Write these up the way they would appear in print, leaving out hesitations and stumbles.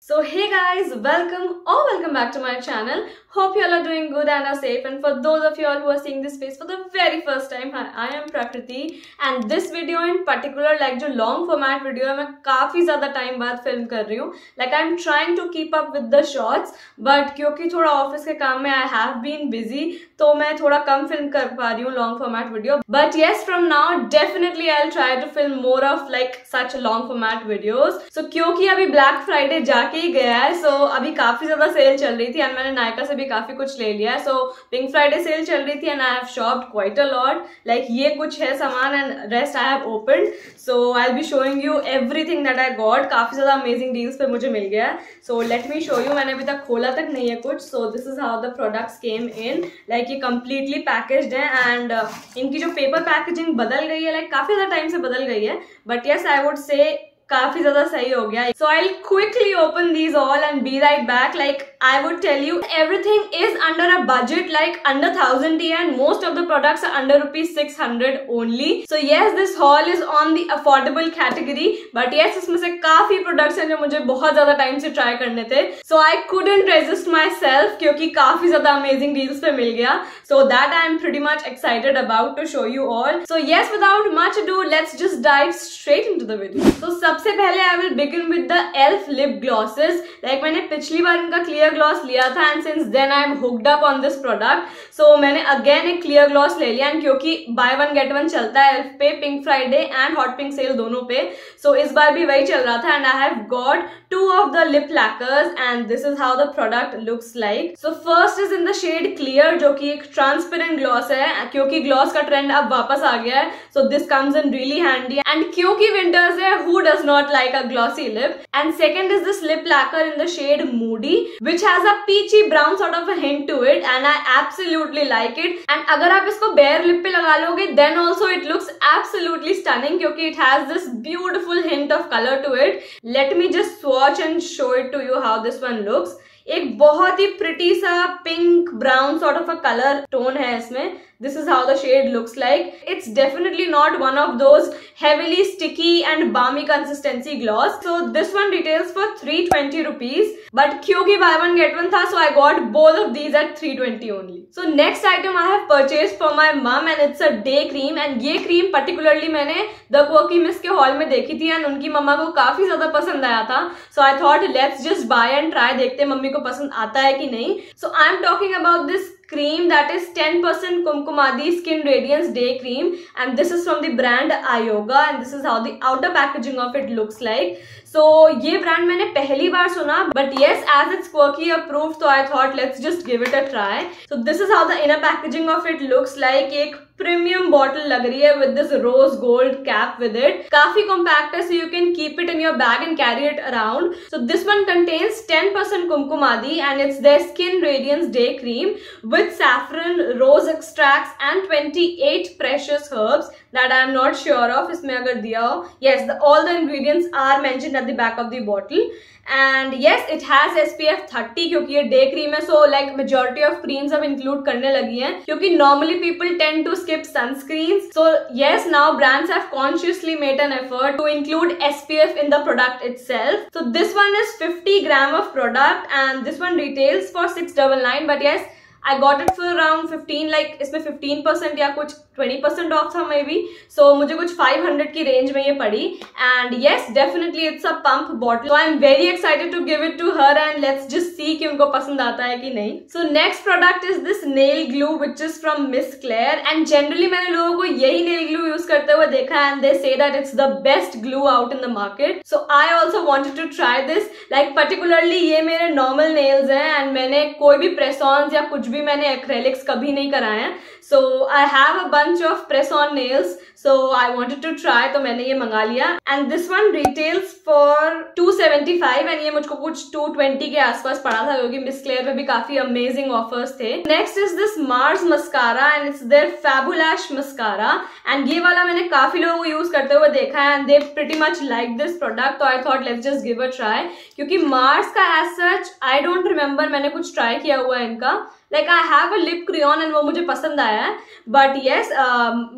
So hey guys, welcome back to my channel. Hope you all are doing good and are safe. And for those of you all who are seeing this face for the very first time, I am Prakriti. And this video in particular, like जो long format video है, मैं काफी ज़्यादा time बाद film कर रही हूँ. Like I'm trying to keep up with the shots, but क्योंकि थोड़ा office के काम में I have been busy, तो मैं थोड़ा कम film कर पा रही हूँ long format video. But yes, from now definitely I'll try to film more of like such long format videos. So क्योंकि अभी Black Friday जाके ही गया है, so अभी काफी ज्यादा सेल चल रही थी एंड मैंने नायका से भी काफी कुछ ले लिया है. सो पिंक फ्राइडे सेल चल रही थी and I have शॉप्ड quite a lot. Like ये कुछ है सामान and rest I have opened. So I will be showing you everything that I got. काफी ज्यादा अमेजिंग डील्स पे मुझे मिल गया है. So let me show you. मैंने अभी तक खोला तक नहीं है कुछ. सो this is how the products came in. Like ये कंप्लीटली पैकेज्ड है एंड इनकी जो पेपर पैकेजिंग बदल गई है, लाइक काफी ज्यादा टाइम से बदल गई है, but yes I would say काफी ज्यादा सही हो गया. So I will quickly open these all and be right back. Like I would tell you everything is under a budget, like under 1000 and most of the products are under ₹600 only. So yes, this haul is on the affordable category, but yes इसमें से काफी products हैं जो मुझे बहुत ज्यादा time से try करने थे. So I couldn't resist myself क्योंकि काफी ज्यादा अमेजिंग डील्स पे मिल गया. So that I am pretty much excited about to show you all. So yes, without much ado, let's just dive straight into the video. So सबसे पहले I will begin with the Elf lip glosses. Like मैंने पिछली बार इनका clear gloss लिया था and since then I am hooked up on this product. So मैंने again एक क्लियर ग्लॉस ले लिया एंड क्योंकि बाय वन गेट वन चलता है एल्फ पे, pink Friday and hot pink cell दोनों पे, सो इस बार भी वही चल रहा था and I have got 2 of the lip lacquers and this is how the product looks like. So first is in the shade clear जो कि एक transparent gloss है क्योंकि gloss का trend अब वापस आ गया है. So this comes in really handy and क्योंकि winters है, who does not like a glossy lip. And second is this lip lacquer in the shade Moody which has a peachy brown sort of a hint to it and I absolutely like it. And अगर आप इसको bare lip पे लगा लोगे then also it looks absolutely stunning क्योंकि it has this beautiful hint of color to it. Let me just swatch and show it to you how this one looks. एक बहुत ही pretty सा pink brown sort of a colour tone है इसमें. This is how the shade looks like. It's definitely not one of those heavily sticky and balmy consistency gloss. So this one retails for ₹320. But क्योंकि buy one get one था, so I got both of these at $320 only. So next item I have purchased for my mom and it's a day cream. And ये cream particularly मैंने The Quirky Miss के hall में देखी थी and उनकी मम्मा को काफी ज्यादा पसंद आया था. So I thought let's just buy and try, देखते मम्मी को पसंद आता है कि नहीं. So I am talking about this cream that is 10% Kumkumadi Skin Radiance Day Cream and this is from the brand Ayoga and this is how the outer packaging of it looks like. So ये brand मैंने पहली बार सुना but yes, as it's Quirky approved, so I thought let's just give it a try. So this is how the inner packaging of it looks like. एक premium bottle लग रही है with this rose gold cap with it. काफी compact है, so you can keep it in your bag and carry it around. So this one contains 10% Kumkumadi and it's their Skin Radiance Day Cream with saffron, rose extracts and 28 precious herbs that I am not sure of. इसमें अगर दिया हो, yes, all the ingredients are mentioned at the back of the bottle. And yes, it has SPF 30 क्योंकि ये day cream है. So like majority of creams अब include करने लगी हैं क्योंकि normally people tend to skip sunscreens. So yes, now brands have consciously made an effort to include SPF in the product itself. So this one is 50 gram of product and this one retails for $699. But yes, I got it for around 15, like इसमें 15% या कुछ 20% of था may be. सो मुझे कुछ 500 की range में ये पड़ी and yes definitely it's a pump bottle. I am very excited to give it to her and let's just see कि उनको पसंद आता है कि नहीं. So next product is this nail glue which is from Miss Claire and generally मैंने लोगों को यही नेल ग्लू यूज करते हुए देखा and they say that it's the best glue out in the market. So I also wanted to try this. Like particularly ये मेरे normal nails हैं एंड मैंने कोई भी प्रेस ऑन या कुछ भी मैंने एक्रेलिक्स कभी नहीं कराए हैं. So I have a bunch of press on nails, so I wanted to try, तो मैंने ये मंगा लिया and this one retails for $275 and ये मुझको कुछ $220 के आसपास पड़ा था क्योंकि मिस क्लेयर पे भी काफी अमेजिंग ऑफर्स थे. Next is this Mars mascara and it's their Fabulash mascara and ये वाला मैंने काफी लोगों को यूज करते हुए देखा है and they pretty much like this product. तो I thought let's just give a try क्योंकि मार्स का as such I don't remember मैंने कुछ ट्राई किया हुआ है इनका like I have a lip crayon and वो मुझे पसंद आया है, बट येस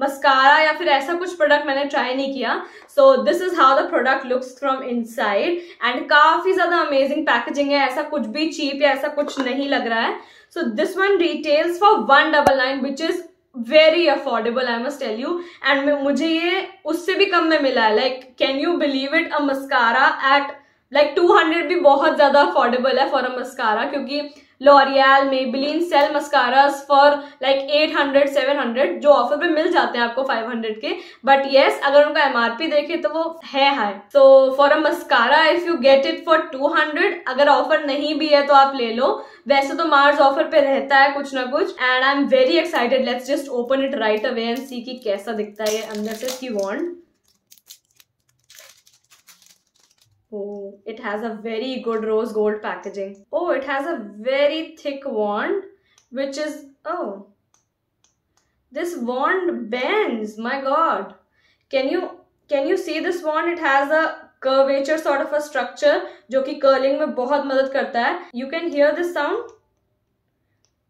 मस्कारा या फिर ऐसा कुछ प्रोडक्ट मैंने ट्राई नहीं किया. सो this is how the product looks from inside and काफी ज्यादा अमेजिंग पैकेजिंग है, ऐसा कुछ भी चीप या ऐसा कुछ नहीं लग रहा है. So this one retails for 199 which is very affordable, I must tell you. And मुझे ये उससे भी कम में मिला है. Like can you believe it, a mascara at like 200 भी बहुत ज्यादा अफोर्डेबल है फॉर अ मस्कारा, क्योंकि L'Oreal, Maybelline sell mascaras for like 800 700 जो ऑफर पे मिल जाते हैं आपको 500 के. बट येस अगर उनका एमआरपी देखे तो वो है high. So for a mascara if you get it for 200, अगर ऑफर नहीं भी है तो आप ले लो. वैसे तो मार्स ऑफर पे रहता है कुछ ना कुछ. And I am very excited. Let's just open it right away and see कि कैसा दिखता है ये अंदर से इसकी वॉन्ड. Oh, it has a very good rose gold packaging. Oh, it has a very thick wand, which is, oh, this wand bends. My God, can you see this wand? It has a curvature sort of a structure, जो कि curling में बहुत मदद करता है. You can hear this sound.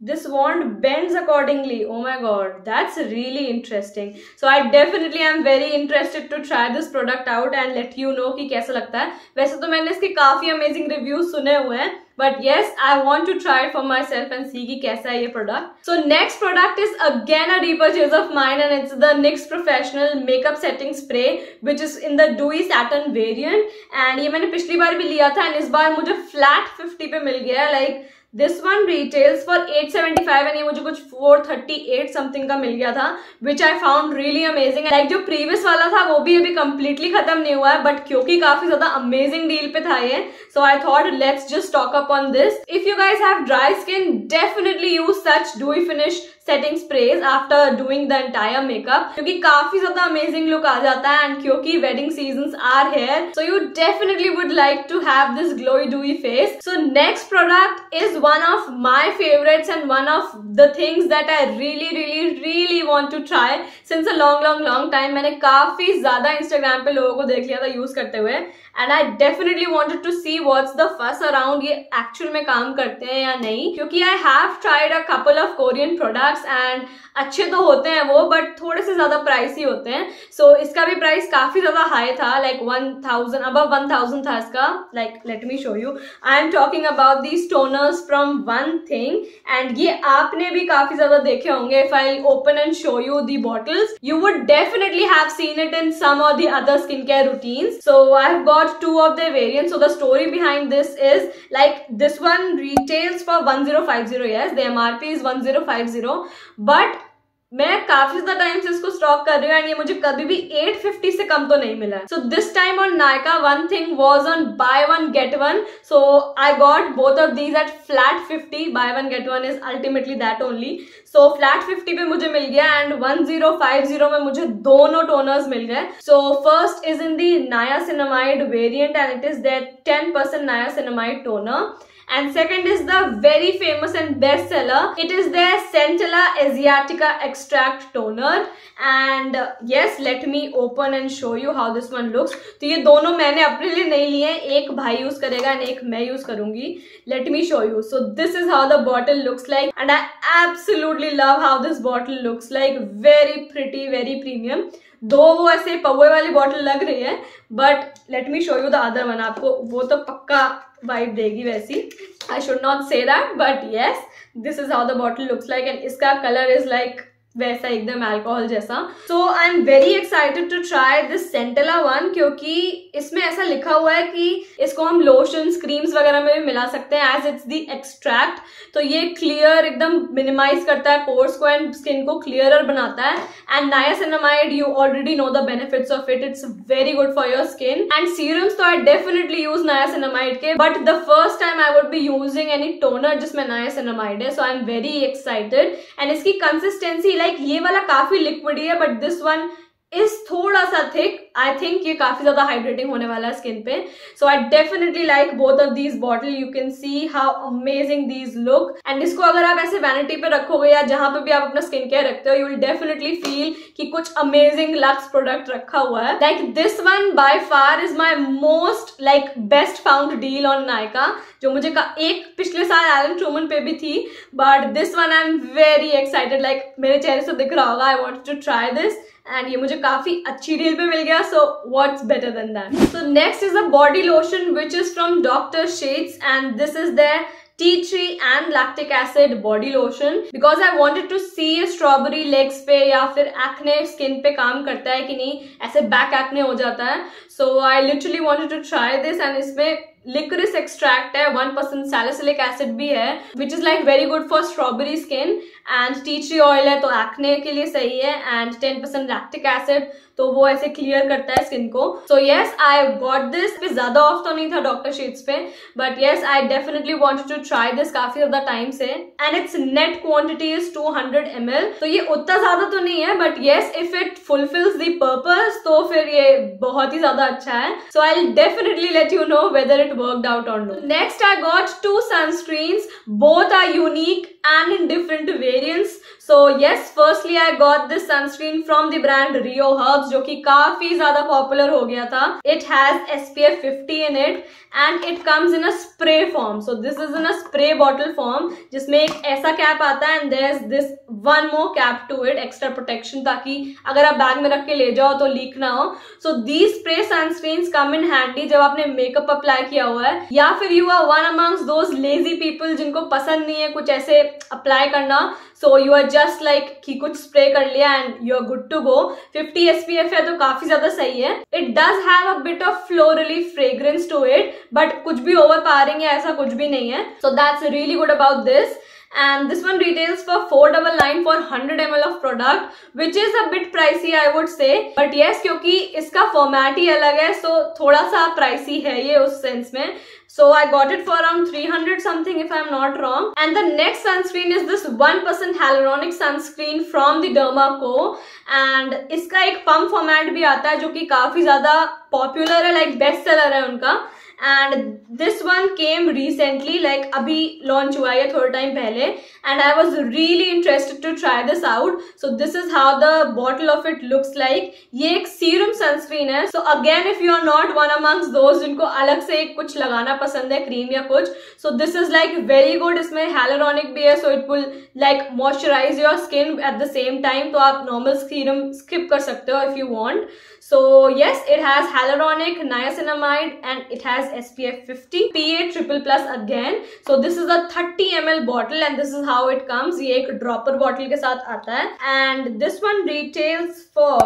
This wand bends accordingly. Oh my God, that's really interesting. So I definitely am very interested to try this product out and let you know कि कैसा लगता है. वैसे तो मैंने इसके काफी amazing reviews सुने हुए हैं, but yes, I want to try it for myself and see कि कैसा है ये product. So next product is again a repurchase of mine and it's the NYX Professional Makeup Setting Spray which is in the Dewy Satin variant. And ये मैंने पिछली बार भी लिया था and इस बार मुझे flat 50 पे मिल गया है. Like this one retails for 875 and ये मुझे कुछ 438 something का मिल गया था, which I found really amazing. Like जो previous वाला था वो भी अभी completely खत्म नहीं हुआ है, but क्योंकि काफी ज्यादा amazing deal पे था ये, so I thought let's just talk upon this. If you guys have dry skin, definitely use such dewy finish setting sprays after doing the entire makeup, क्योंकि काफी ज्यादा amazing look आ जाता है. and क्योंकि wedding seasons are here, so you definitely would like to have this glowy dewy face. So next product is one of my favorites and one of the things that I really want to try since a long time. मैंने काफी ज्यादा Instagram पे लोगों को देख लिया था use करते हुए and I definitely wanted to see what's the fuss around ये actual में काम करते हैं या नहीं, क्योंकि I have tried a couple of Korean products and अच्छे तो होते हैं वो, बट थोड़े से ज्यादा प्राइसी होते हैं. सो इसका भी प्राइस काफी ज्यादा हाई था, लाइक 1000 अबव 1000 था इसका. Like let me show you, I am talking about these toners from one thing and ये आपने भी काफी ज्यादा देखे होंगे. If I open and show you the bottles, you would definitely have seen it in some or the other skin care routines. So I have got 2 of their variants. So the story behind this is like this one retails for 1050. Yes, the MRP is 1050, but मैं काफी ज्यादा time से इसको stock कर रही हूँ and ये मुझे कभी भी 850 से कम तो नहीं मिला है. So this time on Nykaa one thing was on buy one get one. So I got both of these at flat 50. Buy one get one is ultimately that only. So flat 50 पे मुझे मिल गया एंड 1050 में मुझे दोनों toners मिल गए. So first is in the niacinamide variant and it is their 10% niacinamide toner. And second is the very famous and best seller. It is their Centella Asiatica Extract Toner. And yes, let me open and show you how this one looks. तो ये दोनों मैंने अपने लिए नहीं लिए, एक भाई यूज करेगा and एक मैं यूज करूंगी. Let me show you. So this is how the bottle looks like and I absolutely love how this bottle looks like. Very pretty, very premium. दो वो ऐसे पौवे वाली बॉटल लग रही है, but let me show you the other one. आपको वो तो पक्का वाइब देगी वैसी. I should not say that, but yes, this is how the bottle looks like and इसका कलर इज लाइक वैसा एकदम अल्कोहल जैसा. So I am very excited to try this centella one, क्योंकि इसमें ऐसा लिखा हुआ है कि इसको हम लोशन क्रीम्स वगैरह में भी मिला सकते हैं एज इट्स दी एक्सट्रैक्ट. तो ये क्लियर एकदम मिनिमाइज करता है पोर्स को एंड स्किन को क्लियरर बनाता है. And niacinamide, you already know the benefits of it. It's very good for your skin. And serums तो आई डेफिनेटली यूज नायासिनामाइड के, but the first time I would be using any toner जिसमें niacinamide है. So I am very excited. And इसकी consistency like ये वाला काफी liquid है, but this one is थोड़ा सा थिक. आई थिंक ये काफी ज्यादा हाइड्रेटिंग होने वाला है स्किन पे. So I definitely like both of these bottle. You can see how amazing these look. And इसको अगर आप ऐसे वैनिटी पे रखोगे या जहां पे भी आप अपना स्किन केयर रखते हो, यू विल डेफिनेटली फील कि कुछ अमेजिंग लक्स प्रोडक्ट रखा हुआ है. Like this one by far is my most like best found deal on Nykaa, जो मुझे एक पिछले साल एलन ट्रूमन पे भी थी, but this one I am very excited. Like मेरे चेहरे से दिख रहा होगा, I want to try this. And ये मुझे काफी अच्छी डील पे मिल गया. So what's better than that. So next is a body lotion which is from doctor Sheth's and this is their tea tree and lactic acid body lotion, because I wanted to see strawberry legs पे या फिर acne skin पे काम करता है कि नहीं, ऐसे बैक एक्ने हो जाता है. So I literally wanted to try this. And इसमें लिक्रिस एक्सट्रैक्ट है, 1% सैलिसिलिक एसिड भी है, which is like very good for strawberry skin. And tea tree oil है तो एक्ने के लिए सही है. एंड 10% लैक्टिक एसिड, तो वो ऐसे क्लियर करता है स्किन को. So yes, I got this. ज्यादा ऑफ तो नहीं था डॉक्टर शेड्स पे, but yes I definitely wanted to try this काफी ज्यादा टाइम से. And it's net quantity is 200 ml. तो ये उतना ज्यादा तो नहीं है, but yes if it fulfils the purpose तो फिर ये बहुत ही ज्यादा अच्छा है. So I will definitely let you know whether it worked out और no. Next I got 2 sunscreens. Both are unique and in different variants. So yes, firstly I got this sunscreen from the brand Rio Herbs, जो कि काफी ज्यादा popular हो गया था. It has SPF 50 in it and it comes in a spray form. So this is in a spray bottle form, जिसमें एक ऐसा कैप आता है and there's this one more cap to it, extra protection, ताकि अगर आप bag में रख के ले जाओ तो लीक ना हो. So these spray sunscreens come in handy जब आपने मेकअप अप्लाई किया हुआ है, या फिर you are one amongst those lazy people जिनको पसंद नहीं है कुछ ऐसे अप्लाई करना. So you are just like कि कुछ स्प्रे कर लिया and you are good to go. 50 SPF है तो काफी ज्यादा सही है. It does have a bit of florally fragrance to it, but कुछ भी overpowering है ऐसा कुछ भी नहीं है. So that's really good about this. And this one retails for 499 for 100 ml of product, which is a bit pricey I would say. But yes, क्योंकि इसका फॉर्मेट ही अलग है, so थोड़ा सा प्राइसी है ये उस सेंस में. So I got it for around 300 something if I'm not wrong. And the next sunscreen is this 1% hyaluronic sunscreen from the Derma Co. And इसका एक pump format भी आता है जो कि काफी ज्यादा पॉपुलर है, like बेस्ट सेलर है उनका. And this one came recently, like अभी launch हुआ है थोड़ा टाइम पहले, and I was really interested to try this out. So this is how the bottle of it looks like. ये एक serum sunscreen है. So again, if you are not one amongst those जिनको अलग से कुछ लगाना पसंद है, क्रीम या कुछ, so this is like very good. इसमें hyaluronic भी है, so it will like moisturize your skin at the same time. तो आप normal serum skip कर सकते हो if you want. So yes, it has hyaluronic, niacinamide, and it has SPF 50, PA++ again. So this is a 30 ml bottle and this is how it comes. ये एक dropper bottle के साथ आता है. And this one retails for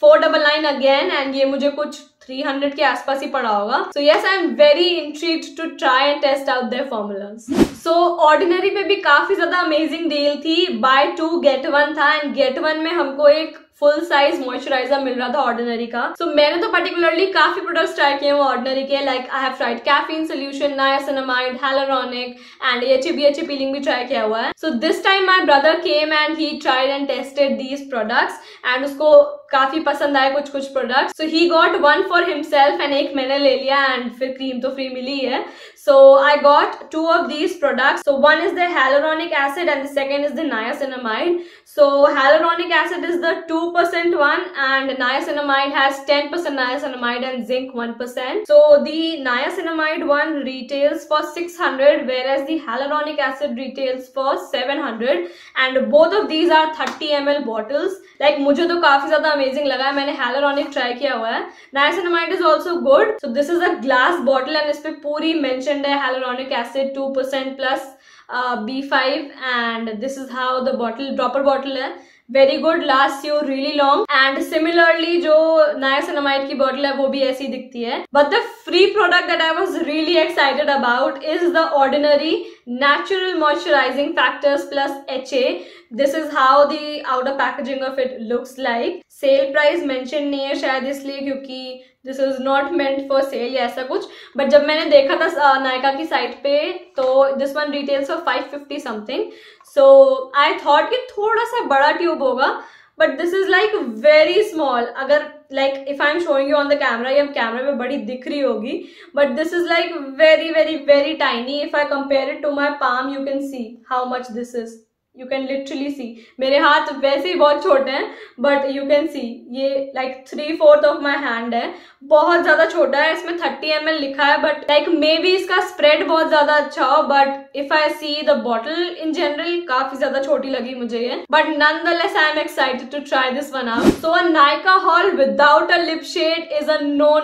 499 again, and ये मुझे कुछ 300 के आसपास ही पड़ा होगा. So yes, I am very intrigued to try and test out their formulas. So Ordinary पे भी काफी ज्यादा amazing deal थी. Buy 2 get 1 था, and get 1 में हमको एक फुल साइज मॉइस्चराइजर मिल रहा था ऑर्डिनरी का. सो मैंने तो पर्टिकुलरली काफी प्रोडक्ट्स ट्राई किए हैं ऑर्डिनरी के. Like I have tried caffeine solution, niacinamide, hyaluronic and BHA piling भी ट्राई किया हुआ है. So this time my brother came and he tried and tested these products and उसको काफी पसंद आए कुछ products. So he got 1 for himself and एक मैंने ले लिया एंड फिर क्रीम तो फ्री मिली है. So I got 2 of these products. So one is the hyaluronic acid and the second is the niacinamide. So hyaluronic acid is the 2% one and niacinamide has 10% niacinamide and zinc 1%. So the niacinamide one retails for 600 whereas the hyaluronic acid retails for 700 and both of these are 30 ml bottles. Like मुझे तो काफी ज्यादा amazing लगा है. मैंने hyaluronic try किया हुआ है. Niacinamide is also good. So this is a glass bottle and इस पे पूरी mention hyaluronic acid 2% plus B5 and this is how the bottle dropper bottle है. Very good, lasts you really long and similarly जो niacinamide की bottle है वो भी ऐसी दिखती है. But the free product that I was really excited about is the Ordinary Natural Moisturizing Factors plus HA. This is how the outer packaging of it looks like. Sale price mention नहीं है शायद इसलिए क्योंकि this is not meant for sale या ऐसा कुछ. But जब मैंने देखा था नायका की साइट पे तो this one retails for 550 something. So I thought कि थोड़ा सा बड़ा ट्यूब होगा but this is like very small. अगर like if I am showing you on the camera, ये कैमरा में बड़ी दिख रही होगी, but this is like very very very tiny. If I compare it to my palm, you can see how much this is. You can literally see. मेरे हाथ वैसे ही बहुत छोटे हैं, बट यू कैन सी ये लाइक 3/4 ऑफ माई हैंड है. बहुत ज्यादा छोटा है. इसमें 30 ml लिखा है, बट लाइक मे बी इसका स्प्रेड बहुत ज्यादा अच्छा हो, but if I see the bottle in general काफी ज्यादा छोटी लगी मुझे ये. But nonetheless I am excited to try this one out. So a Nykaa haul without a lip shade is a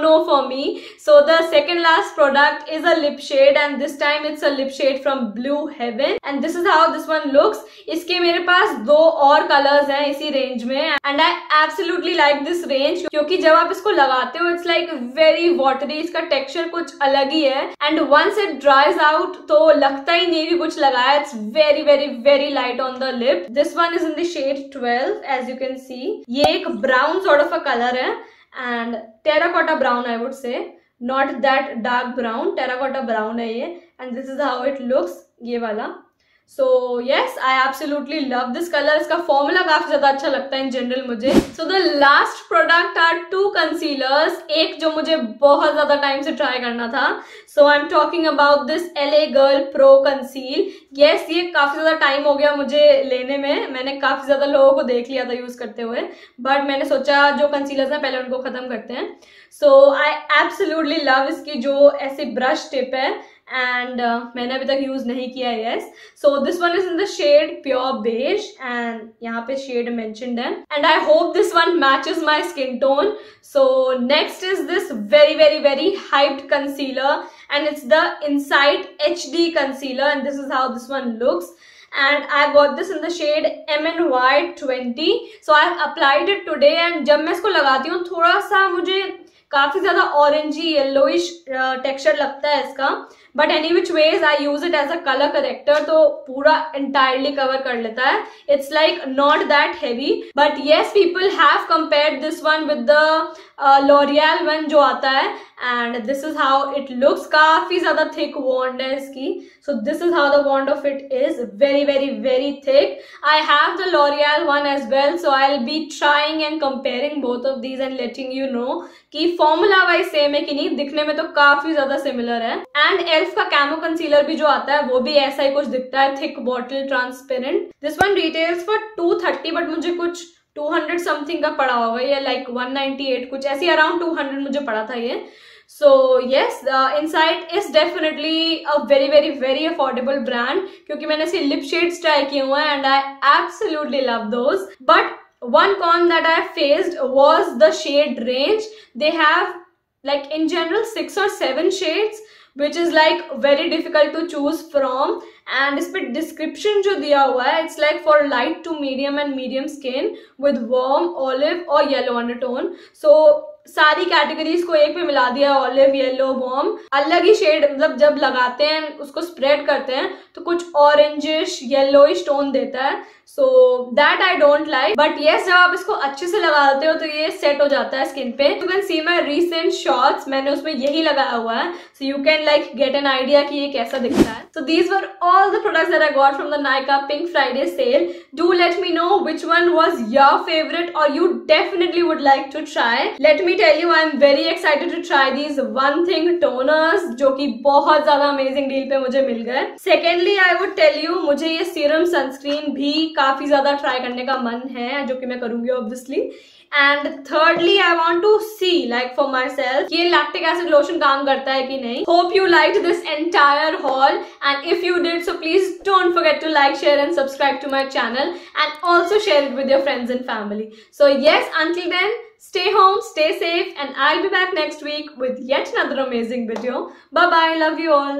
no for me. So the second last product is a lip shade, and this time it's a lip shade from Blue Heaven, and this is how this one looks. इसके मेरे पास 2 और colours हैं इसी range में, and I absolutely like this range, क्योंकि जब आप इसको लगाते हो इट्स लाइक वेरी वाटरी. इसका टेक्सचर कुछ अलग ही है, and once it dries out तो लगता ही नहीं कि कुछ लगाया. It's very very very light on the lip. This one is in the shade 12 as you can see. ये एक brown sort of a colour है, and terracotta brown I would say, not that dark brown. Terracotta brown है ये, and this is how it looks, ये वाला. So yes, I absolutely love this color. इसका formula काफी ज्यादा अच्छा लगता है इन जनरल मुझे. So the last product are 2 concealers. एक जो मुझे बहुत ज्यादा टाइम से ट्राई करना था. So I'm talking about this LA Girl Pro Conceal. Yes, ये काफी ज्यादा टाइम हो गया मुझे लेने में. मैंने काफी ज्यादा लोगों को देख लिया था यूज करते हुए, बट मैंने सोचा जो कंसीलर्स हैं पहले उनको खत्म करते हैं. So I absolutely love इसकी जो ऐसी ब्रश टिप है, एंड मैंने अभी तक यूज नहीं किया है. Yes, so this one is in the shade pure beige, and यहाँ पे शेड मेंशन्ड है, and I hope this one matches my skin tone. So next is this very very very hyped concealer, and it's the Insight HD concealer, and this is how this one looks. And I got this in the shade MNY 20. So I have applied it today, and जब मैं इसको लगाती हूँ थोड़ा सा मुझे काफी ज्यादा ऑरेंजी येलोइश टेक्सचर लगता है इसका, but any which ways I use it as a colour corrector, तो पूरा इंटायरली कवर कर लेता है. It's like not that heavy, but yes people have compared this one with the L'Oreal one जो आता है, and this is how it looks. काफी ज्यादा थिक वॉन्ड है इसकी. So this is how the wand of it is, very very very thick. I have the L'Oreal one as well, so I will be trying and comparing both of these and letting you know कि formula wise same है कि नहीं. दिखने में तो काफी ज्यादा similar है. एंड एल्फ का कैमो कंसीलर भी जो आता है वो भी ऐसा ही कुछ दिखता है, thick bottle transparent. This one retails for 230, but मुझे कुछ 200 समथिंग का पड़ा होगा, ये लाइक 198 कुछ ऐसी अराउंड 200 मुझे पड़ा था ये. So yes, Insight is definitely a very very very affordable brand, क्योंकि मैंने इसके लिप शेड्स ट्राई किए हुए हैं, and I absolutely love those. But one con that I faced was the shade range. They have like in general 6 or 7 shades, which is like very difficult to choose from. And इस पे description जो दिया हुआ है, it's like for light to medium and medium skin with warm, olive और yellow undertone. So सारी categories को एक पे मिला दिया, ऑलिव, येलो, वार्म. अलग ही शेड, मतलब जब लगाते हैं उसको स्प्रेड करते हैं तो कुछ ऑरेंजिश येलोइश टोन देता है. सो that I don't like, but yes जब आप इसको अच्छे से लगाते हो तो ये सेट हो जाता है स्किन पे. You can see my recent shorts, मैंने उसमें यही लगाया हुआ है, so you can like get an idea कि ये कैसा दिखता है. So these were all the products that I got from the Nykaa pink Friday sale. Do let me know which one was your favourite or you definitely would like to try. Let me tell you I am very excited to try these one thing toners, जो कि बहुत ज्यादा amazing deal पे मुझे मिल गए. Secondly I would tell you, मुझे ये सीरम सनस्क्रीन भी काफी ज्यादा ट्राई करने का मन है, जो कि मैं करूंगी obviously. And thirdly I want to see like for myself ये लैक्टिक एसिड लोशन काम करता है कि नहीं. Hope you like this entire haul, and if you did so please don't forget to like, share and subscribe to my channel, and also share it with your friends and family. So yes, until then, stay home, stay safe, and I'll be back next week with yet another amazing video. Bye bye, love you all.